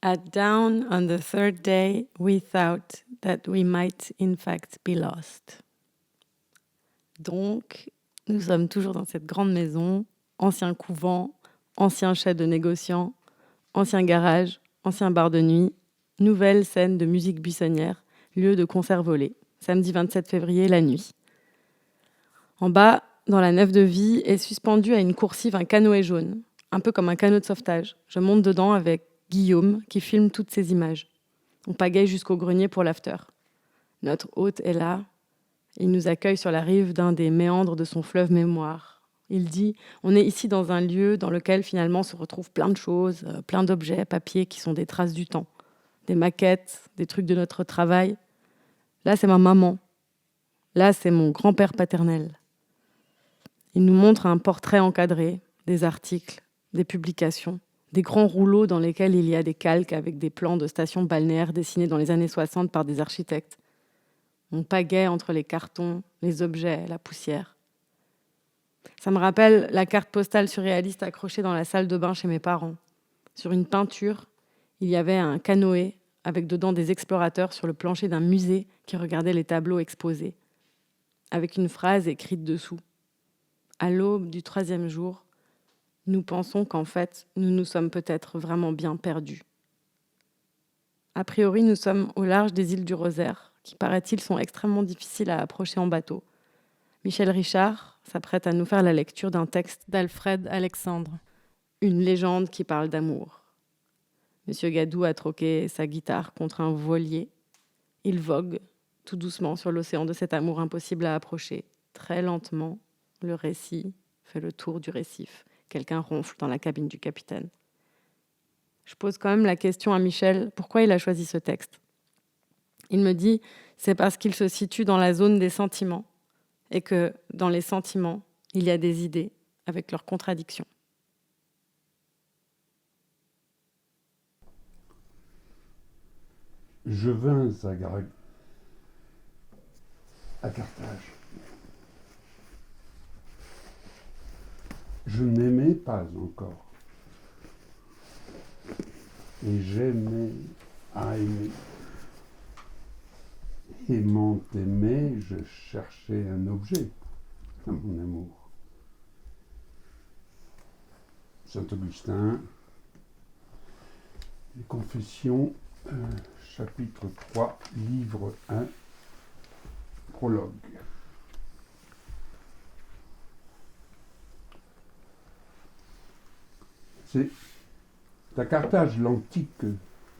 At dawn on the third day, we thought that we might in fact be lost. Donc, nous sommes toujours dans cette grande maison, ancien couvent, ancien chai de négociant, ancien garage, ancien bar de nuit, nouvelle scène de musique buissonnière, lieu de concert volé, samedi 27 février, la nuit. En bas, dans la nef de vie, est suspendu à une coursive un canoë jaune, un peu comme un canot de sauvetage. Je monte dedans avec Guillaume, qui filme toutes ces images. On pagaille jusqu'au grenier pour l'after. Notre hôte est là. Il nous accueille sur la rive d'un des méandres de son fleuve mémoire. Il dit « On est ici dans un lieu dans lequel finalement se retrouvent plein de choses, plein d'objets, papiers qui sont des traces du temps. Des maquettes, des trucs de notre travail. Là, c'est ma maman. Là, c'est mon grand-père paternel. » Il nous montre un portrait encadré, des articles, des publications, des grands rouleaux dans lesquels il y a des calques avec des plans de stations balnéaires dessinés dans les années 60 par des architectes. On pagaie entre les cartons, les objets, la poussière. Ça me rappelle la carte postale surréaliste accrochée dans la salle de bain chez mes parents. Sur une peinture, il y avait un canoë avec dedans des explorateurs sur le plancher d'un musée qui regardait les tableaux exposés, avec une phrase écrite dessous. À l'aube du 3e jour, nous pensons qu'en fait, nous nous sommes peut-être vraiment bien perdus. A priori, nous sommes au large des îles du Rosaire, qui, paraît-il, sont extrêmement difficiles à approcher en bateau. Michel Richard s'apprête à nous faire la lecture d'un texte d'Alfred Alexandre, une légende qui parle d'amour. Monsieur Gadou a troqué sa guitare contre un voilier. Il vogue tout doucement sur l'océan de cet amour impossible à approcher. Très lentement, le récit fait le tour du récif. Quelqu'un ronfle dans la cabine du capitaine. Je pose quand même la question à Michel, pourquoi il a choisi ce texte ? Il me dit, c'est parce qu'il se situe dans la zone des sentiments et que dans les sentiments, il y a des idées avec leurs contradictions. Je vins à Carthage. Je n'aimais pas encore. Et j'aimais à aimer. Aimant aimer, je cherchais un objet à mon amour. Saint-Augustin, les Confessions, chapitre 3, livre 1, prologue. C'est à Carthage, l'antique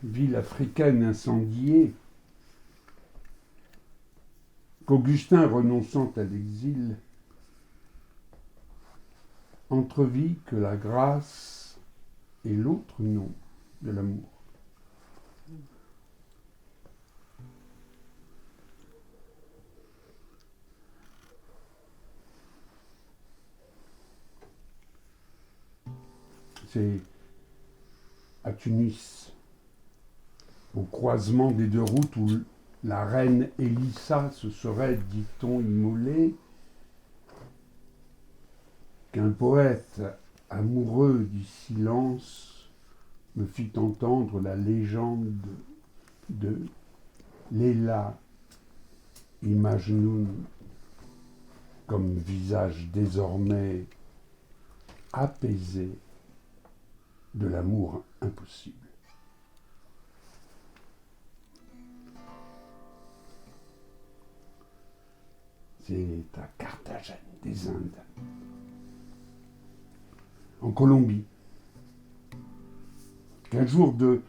ville africaine incendiée, qu'Augustin, renonçant à l'exil, entrevit que la grâce est l'autre nom de l'amour. C'est à Tunis, au croisement des deux routes où la reine Élissa se serait, dit-on, immolée, qu'un poète amoureux du silence me fit entendre la légende de Léla et Majnoun comme visage désormais apaisé de l'amour impossible. C'est à Carthagène des Indes, en Colombie, qu'un jour de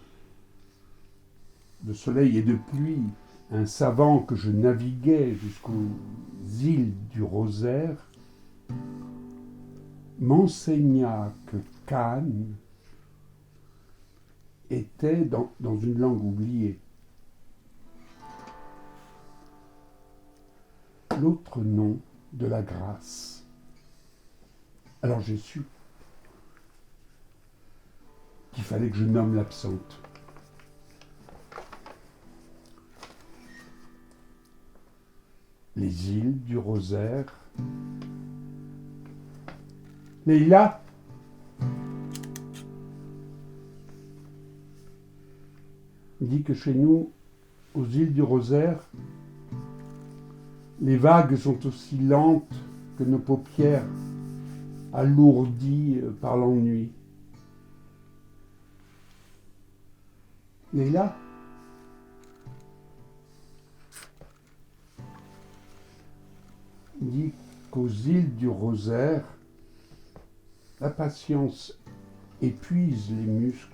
soleil et de pluie, un savant que je naviguais jusqu'aux îles du Rosaire m'enseigna que Cannes était dans une langue oubliée l'autre nom de la grâce. Alors j'ai su qu'il fallait que je nomme l'absente. Les îles du Rosaire. Leïla, Il dit que chez nous, aux îles du Rosaire, les vagues sont aussi lentes que nos paupières, alourdies par l'ennui. Leïla, dit qu'aux îles du Rosaire, la patience épuise les muscles,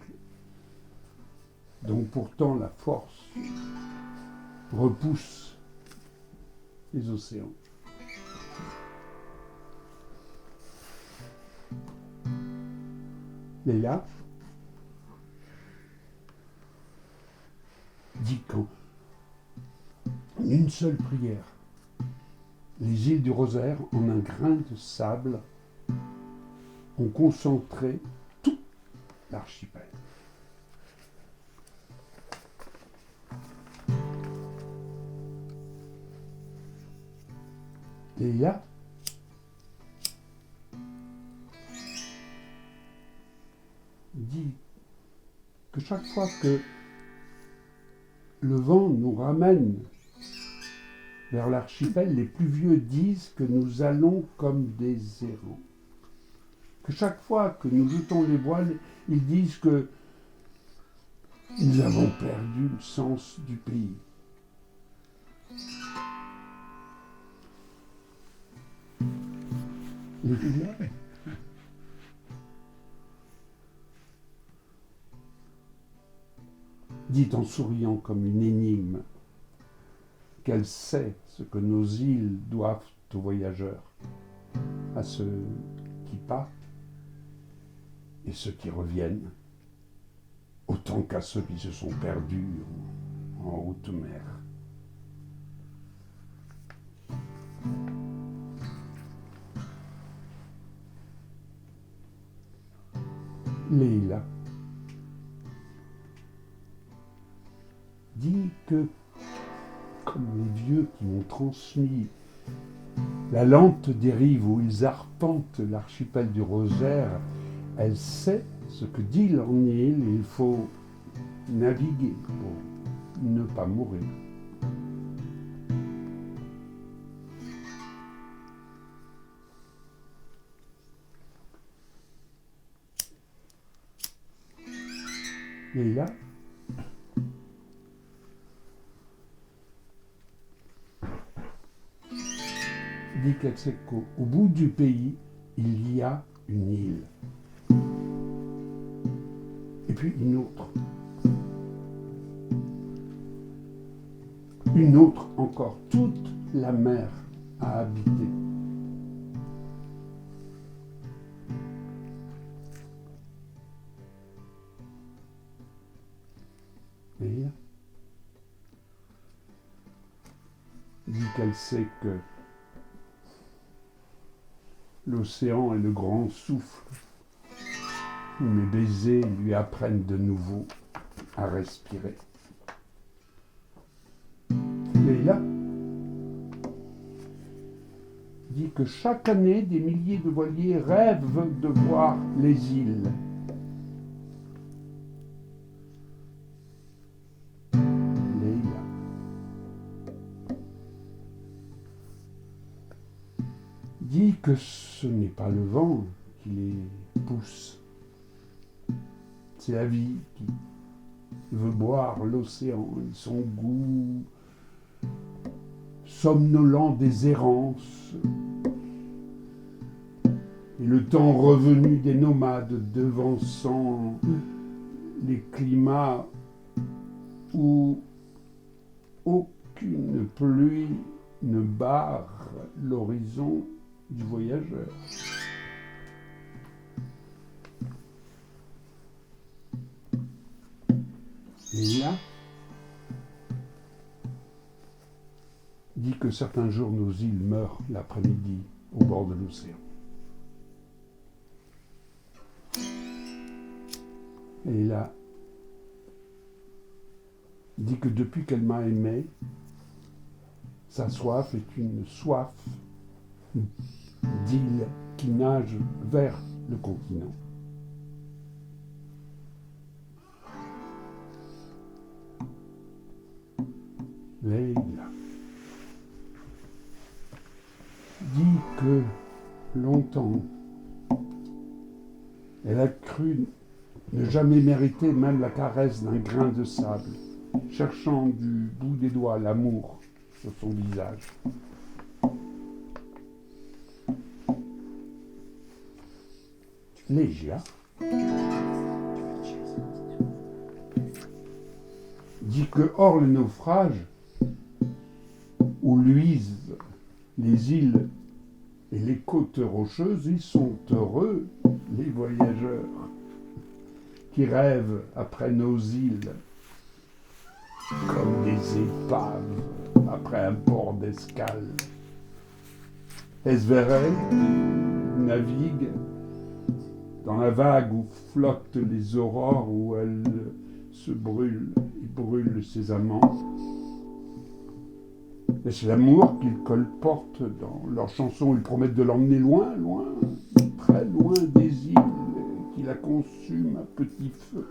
dont pourtant la force repousse les océans. Leïla dit qu'en une seule prière, les îles du Rosaire, en un grain de sable, ont concentré tout l'archipel. Leïla dit que chaque fois que le vent nous ramène vers l'archipel, les plus vieux disent que nous allons comme des errants. Que chaque fois que nous jetons les voiles, ils disent que nous avons perdu le sens du pays. Leïla dit en souriant comme une énigme qu'elle sait ce que nos îles doivent aux voyageurs, à ceux qui partent et ceux qui reviennent, autant qu'à ceux qui se sont perdus en haute mer. Leïla dit que, comme les vieux qui m'ont transmis la lente dérive où ils arpentent l'archipel du Rosaire, elle sait ce que d'île en île il faut naviguer pour ne pas mourir. Leïla dit qu'elle sait qu'au bout du pays, il y a une île. Et puis une autre. Une autre encore. Toute la mer à habiter. Leïla dit qu'elle sait que l'océan est le grand souffle où mes baisers lui apprennent de nouveau à respirer. Leïla dit que chaque année, des milliers de voiliers rêvent de voir les îles. Leïla dit que ce n'est pas le vent qui les pousse, c'est la vie qui veut boire l'océan et son goût somnolent des errances et le temps revenu des nomades devançant les climats où aucune pluie ne barre l'horizon du voyageur. Et là, dit que certains jours nos îles meurent l'après-midi au bord de l'océan. Et là, dit que depuis qu'elle m'a aimé, sa soif est une soif d'îles qui nagent vers le continent. Leïla dit que longtemps, elle a cru ne jamais mériter même la caresse d'un grain de sable, cherchant du bout des doigts l'amour sur son visage. Légia dit que hors le naufrage, où luisent les îles et les côtes rocheuses, ils sont heureux, les voyageurs, qui rêvent après nos îles, comme des épaves après un port d'escale. Esverel navigue dans la vague où flottent les aurores, où elle se brûle et brûle ses amants. Et c'est l'amour qu'ils colportent dans leurs chansons. Ils promettent de l'emmener loin, loin, très loin des îles qui la consument à petit feu.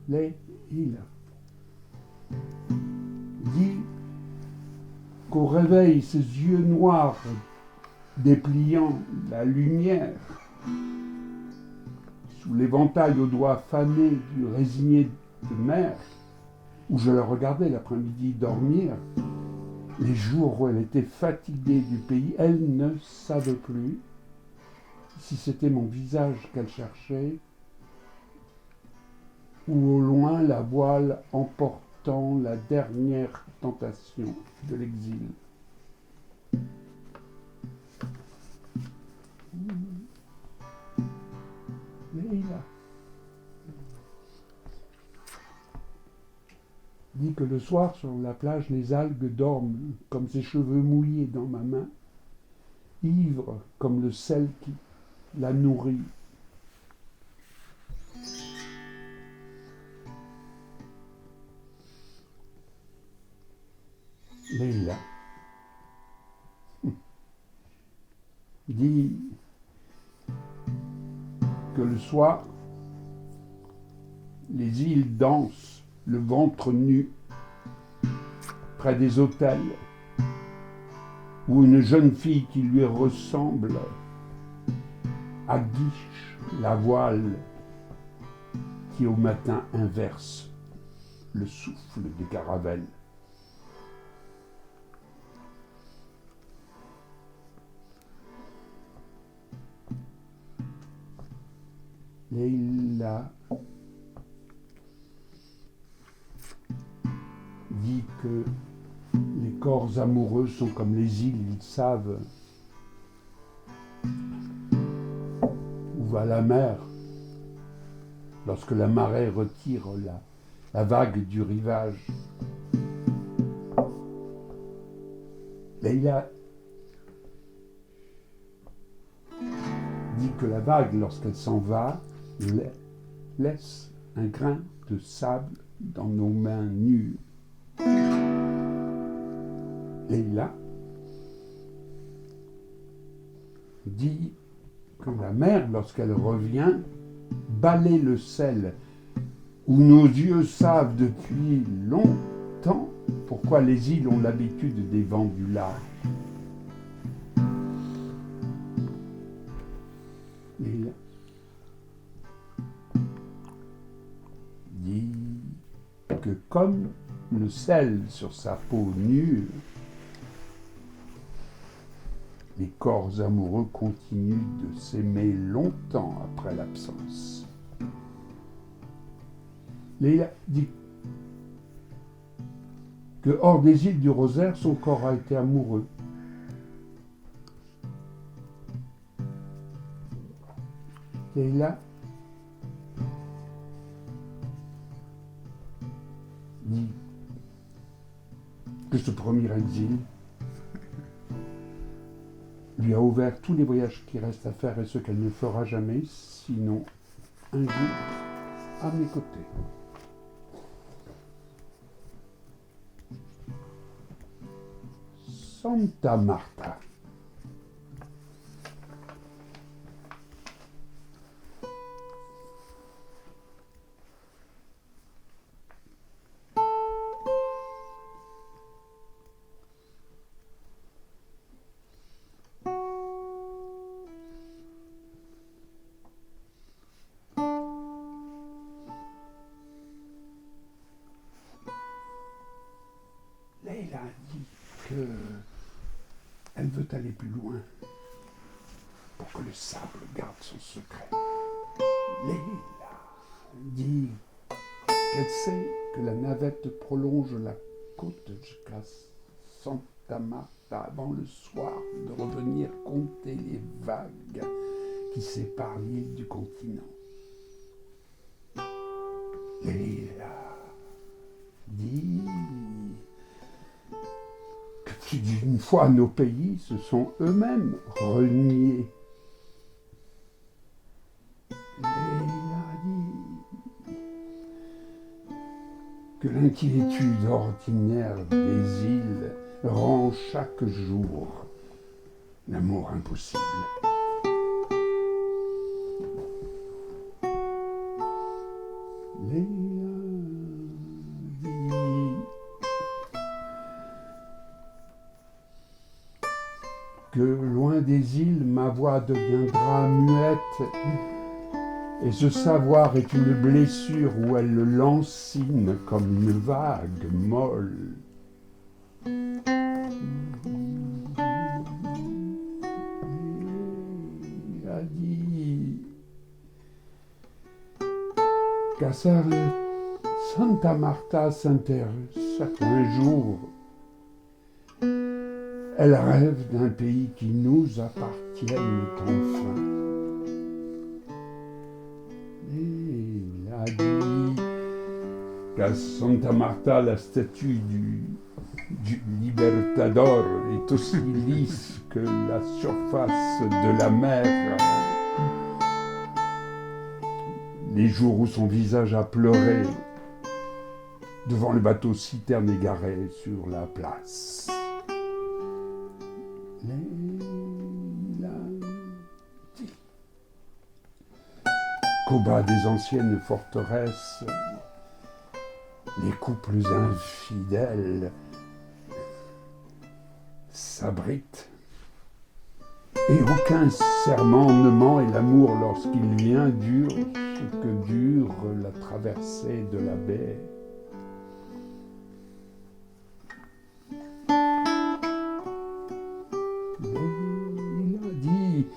Leïla dit qu'au réveil, ses yeux noirs dépliant la lumière, sous l'éventail aux doigts fanés du résigné de mer, où je la regardais l'après-midi dormir, les jours où elle était fatiguée du pays, elle ne savait plus si c'était mon visage qu'elle cherchait, ou au loin la voile emportant la dernière tentation de l'exil. Leïla dit que le soir sur la plage, les algues dorment comme ses cheveux mouillés dans ma main, ivres comme le sel qui la nourrit. Leïla dit que le soir, les îles dansent, le ventre nu, près des autels, où une jeune fille qui lui ressemble aguiche la voile qui au matin inverse le souffle des caravelles. Leïla dit que les corps amoureux sont comme les îles, ils savent où va la mer lorsque la marée retire la vague du rivage. Leïla dit que la vague, lorsqu'elle s'en va, laisse un grain de sable dans nos mains nues. Leïla dit que la mer, lorsqu'elle revient, balaie le sel, où nos yeux savent depuis longtemps pourquoi les îles ont l'habitude des vents du large. Leïla dit que comme le sel sur sa peau nue, les corps amoureux continuent de s'aimer longtemps après l'absence. Leïla dit que hors des îles du Rosaire, son corps a été amoureux. Leïla dit que ce premier exil lui a ouvert tous les voyages qui restent à faire et ceux qu'elle ne fera jamais, sinon un jour à mes côtés. Santa Marta. qu'elle veut aller plus loin pour que le sable garde son secret. Leila dit qu'elle sait que la navette prolonge la côte jusqu'à Santa Marta avant le soir de revenir compter les vagues qui séparent l'île du continent. Leila dit que plus d'une fois nos pays se sont eux-mêmes reniés. Leila dit que l'inquiétude ordinaire des îles rend chaque jour l'amour impossible. Leila dit que loin des îles, ma voix deviendra muette, et ce savoir est une blessure où elle lancine comme une vague molle. Il a dit qu'à Santa Marta s'intéresse un jour. Elle rêve d'un pays qui nous appartienne enfin. Il a dit qu'à Santa Marta, la statue du Libertador est aussi lisse que la surface de la mer. Les jours où son visage a pleuré devant le bateau citerne égaré sur la place. Leila dit qu'au bas des anciennes forteresses, les couples infidèles s'abritent. Et aucun sermentement et l'amour, lorsqu'il vient, dure ce que dure la traversée de la baie. Il a dit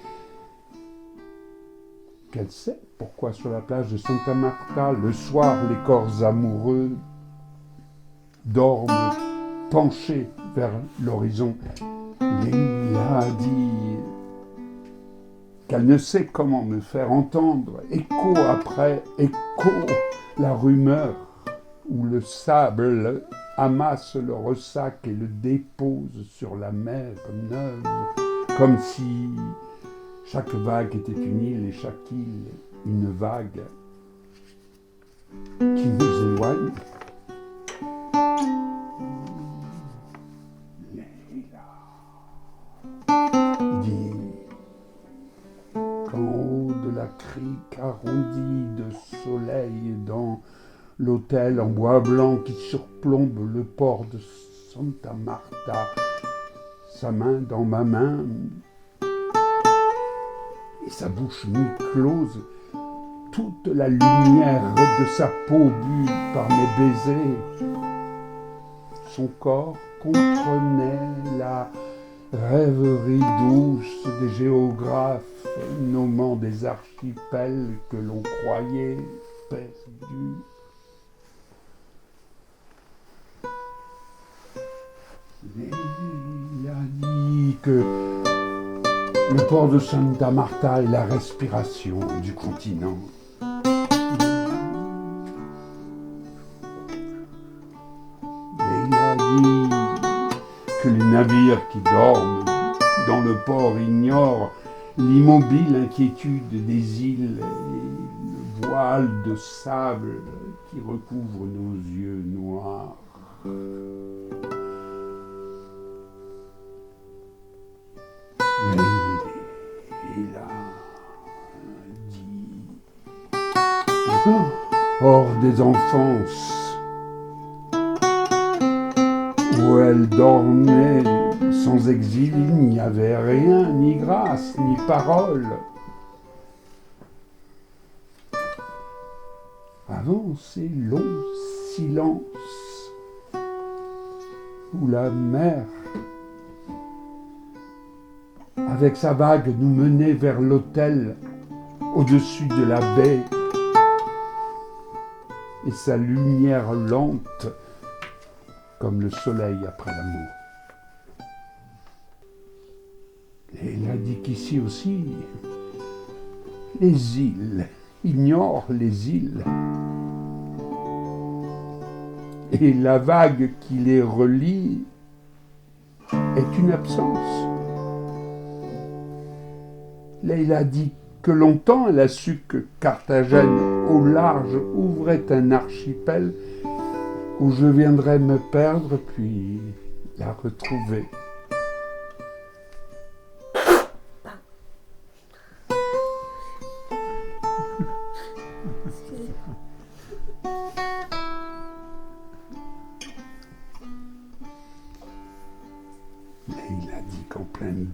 qu'elle sait pourquoi sur la plage de Santa Marta, le soir où les corps amoureux dorment penchés vers l'horizon, il a dit qu'elle ne sait comment me faire entendre, écho après écho, la rumeur où le sable amasse le ressac et le dépose sur la mer neuve, comme si chaque vague était une île et chaque île une vague qui nous éloigne. La crique arrondie de soleil dans l'hôtel en bois blanc qui surplombe le port de Santa Marta, sa main dans ma main et sa bouche mi-close, toute la lumière de sa peau bue par mes baisers. Son corps comprenait la rêverie douce des géographes nommant des archipels que l'on croyait perdus. Il a dit que le port de Santa Marta est la respiration du continent. Et il a dit que les navires qui dorment dans le port ignorent l'immobile inquiétude des îles et le voile de sable qui recouvre nos yeux noirs. Il a dit hors des enfances où elle dormait sans exil, il n'y avait rien, ni grâce, ni parole. Avant ces longs silences où la mer avec sa vague, nous menait vers l'autel au-dessus de la baie et sa lumière lente comme le soleil après l'amour. Et il a dit qu'ici aussi, les îles ignorent les îles. Et la vague qui les relie est une absence. Là, il a dit que longtemps elle a su que Carthagène au large ouvrait un archipel où je viendrais me perdre puis la retrouver. Mais il a dit qu'en plein midi,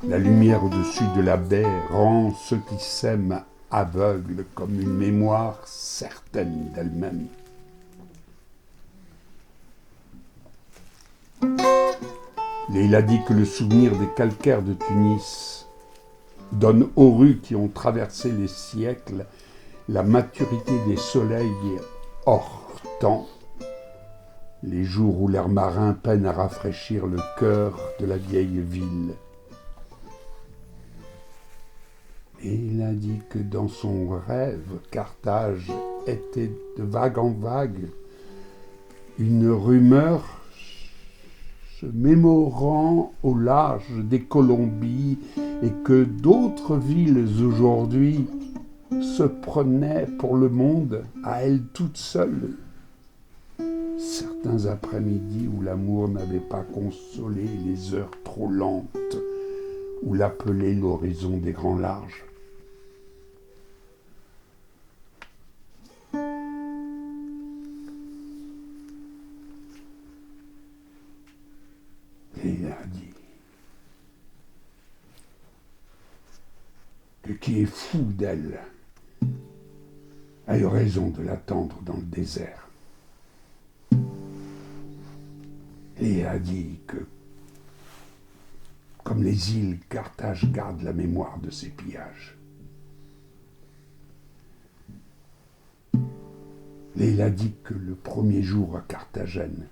la lumière au-dessus de la baie rend ceux qui s'aiment aveugles comme une mémoire certaine d'elle-même. Et il a dit que le souvenir des calcaires de Tunis donne aux rues qui ont traversé les siècles la maturité des soleils hors temps, les jours où l'air marin peine à rafraîchir le cœur de la vieille ville. Et il a dit que dans son rêve, Carthage était de vague en vague une rumeur se mémorant au large des Colombies et que d'autres villes aujourd'hui se prenaient pour le monde à elles toutes seules. Certains après-midi où l'amour n'avait pas consolé les heures trop lentes, où l'appelait l'horizon des grands larges. Et il a dit que qui est fou d'elle a eu raison de l'attendre dans le désert. Et il a dit que, comme les îles, Carthage garde la mémoire de ses pillages. Et il a dit que le premier jour à Carthagène,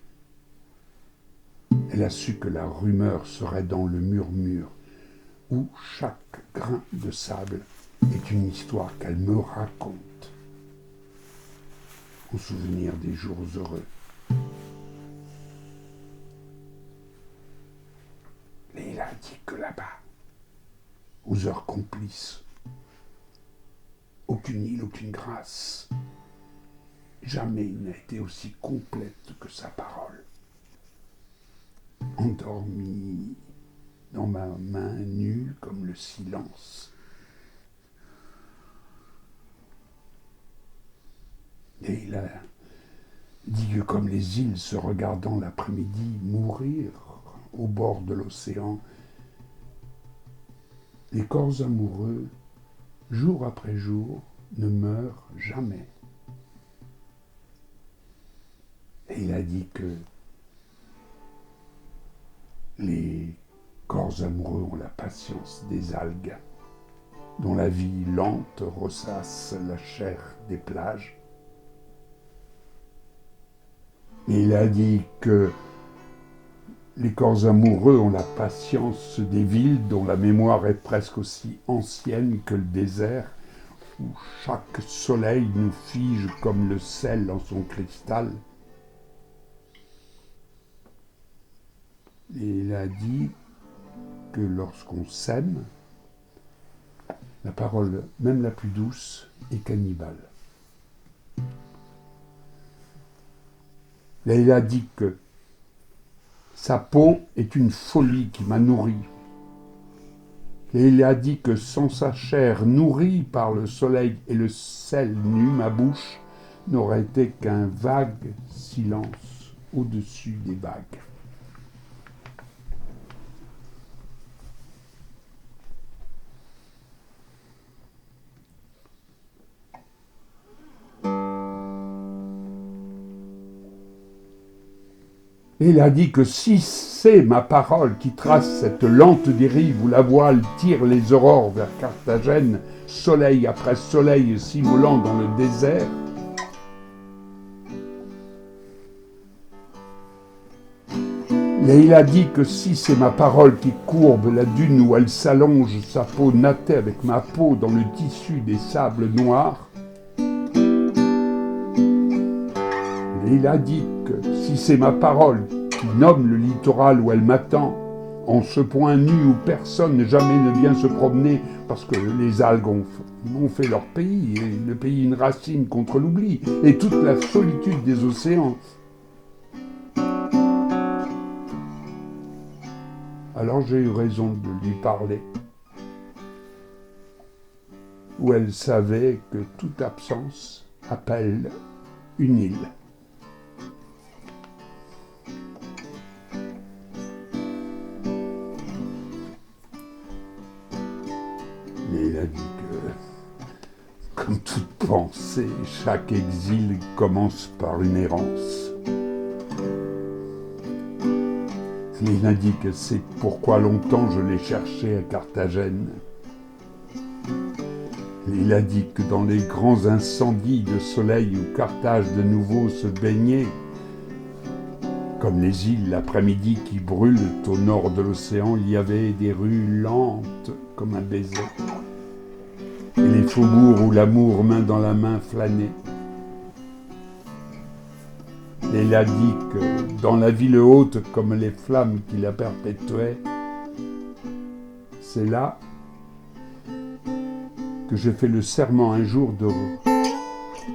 elle a su que la rumeur serait dans le murmure, où chaque grain de sable est une histoire qu'elle me raconte, au souvenir des jours heureux. Et il a dit que là-bas, aux heures complices, aucune île, aucune grâce, jamais n'a été aussi complète que sa parole. Endormie dans ma main nue comme le silence. Et il a dit que comme les îles se regardant l'après-midi mourir au bord de l'océan, les corps amoureux, jour après jour, ne meurent jamais. Et il a dit que les corps amoureux ont la patience des algues, dont la vie lente ressasse la chair des plages. Et il a dit que les corps amoureux ont la patience des villes dont la mémoire est presque aussi ancienne que le désert, où chaque soleil nous fige comme le sel en son cristal. Et il a dit que lorsqu'on s'aime, la parole, même la plus douce, est cannibale. Et il a dit que sa peau est une folie qui m'a nourri. Et il a dit que sans sa chair nourrie par le soleil et le sel nu, ma bouche n'aurait été qu'un vague silence au-dessus des vagues. Et il a dit que si c'est ma parole qui trace cette lente dérive où la voile tire les aurores vers Carthagène, soleil après soleil s'immolant dans le désert, et il a dit que si c'est ma parole qui courbe la dune où elle s'allonge sa peau nattée avec ma peau dans le tissu des sables noirs, et il a dit que si c'est ma parole qui nomme le littoral où elle m'attend, en ce point nu où personne jamais ne vient se promener parce que les algues ont fait leur pays, et le pays une racine contre l'oubli, et toute la solitude des océans. Alors j'ai eu raison de lui parler, où elle savait que toute absence appelle une île. Mais il a dit que, comme toute pensée, chaque exil commence par une errance. Et il a dit que c'est pourquoi longtemps je l'ai cherché à Carthagène. Et il a dit que dans les grands incendies de soleil où Carthage de nouveau se baignait, comme les îles l'après-midi qui brûlent au nord de l'océan, il y avait des rues lentes comme un baiser, et les faubourgs où l'amour main dans la main flânait. Et il a dit que dans la ville haute, comme les flammes qui la perpétuaient, c'est là que j'ai fait le serment un jour de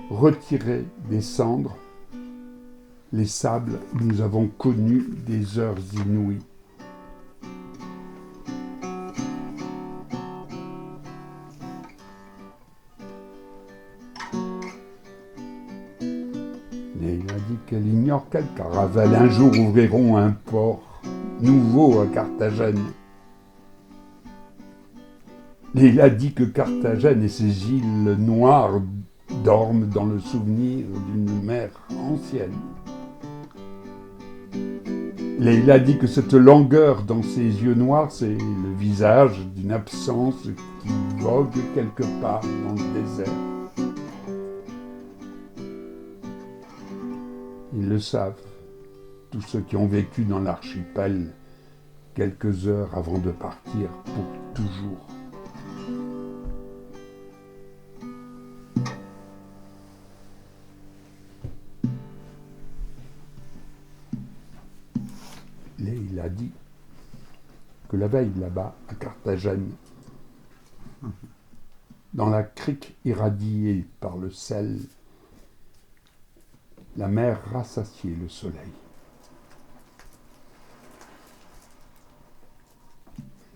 retirer des cendres les sables où nous avons connu des heures inouïes. Et il a dit qu'elle ignore quelles caravelles un jour ouvriront un port nouveau à Carthagène. Et il a dit que Carthagène et ses îles noires dorment dans le souvenir d'une mer ancienne. Et il a dit que cette langueur dans ses yeux noirs, c'est le visage d'une absence qui vogue quelque part dans le désert. Ils le savent, tous ceux qui ont vécu dans l'archipel quelques heures avant de partir pour toujours. Et il a dit que la veille là-bas, à Carthagène, dans la crique irradiée par le sel, la mer rassasiait le soleil.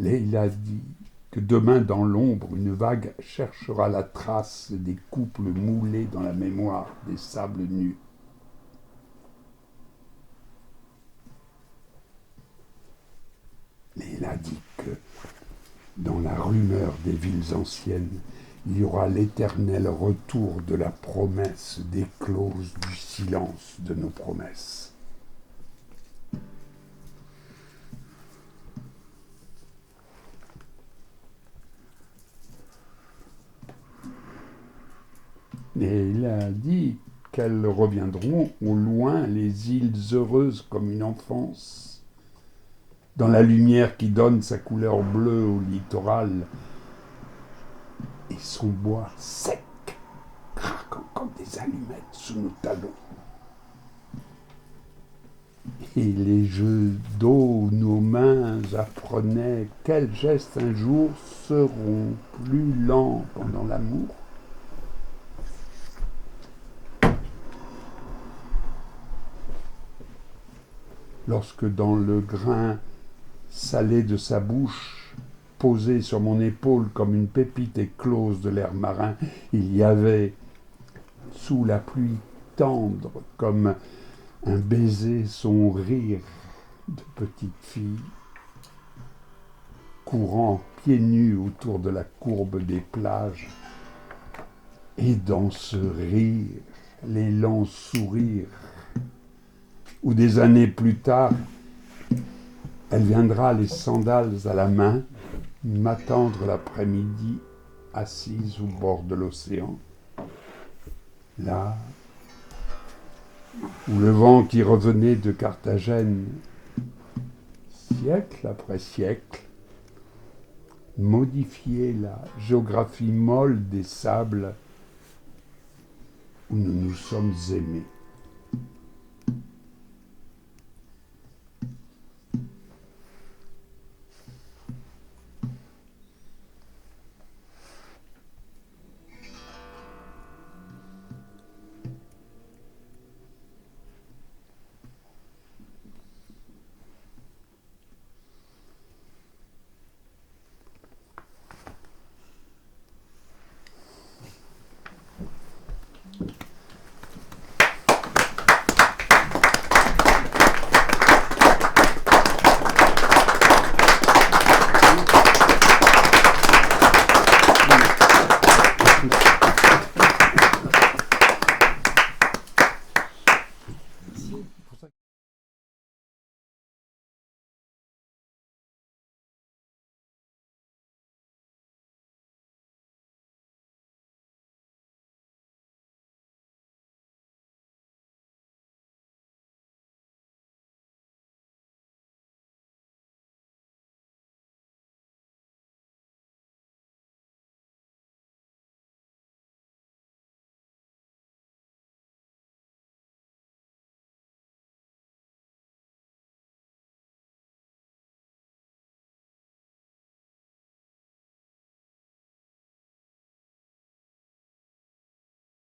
Et il a dit que demain, dans l'ombre, une vague cherchera la trace des couples moulés dans la mémoire des sables nus. Et il a dit que dans la rumeur des villes anciennes, il y aura l'éternel retour de la promesse d'éclose du silence de nos promesses. Et il a dit qu'elles reviendront au loin, les îles heureuses comme une enfance, dans la lumière qui donne sa couleur bleue au littoral, et son bois sec, craquant comme des allumettes sous nos talons. Et les jeux d'eau où nos mains apprenaient quels gestes un jour seront plus lents pendant l'amour. Lorsque dans le grain salé de sa bouche, posé sur mon épaule comme une pépite éclose de l'air marin, il y avait, sous la pluie tendre comme un baiser, son rire de petite fille, courant pieds nus autour de la courbe des plages. Et dans ce rire, les lents sourires Ou des années plus tard, elle viendra les sandales à la main, m'attendre l'après-midi, assise au bord de l'océan. Là, où le vent qui revenait de Carthagène, siècle après siècle, modifiait la géographie molle des sables où nous nous sommes aimés.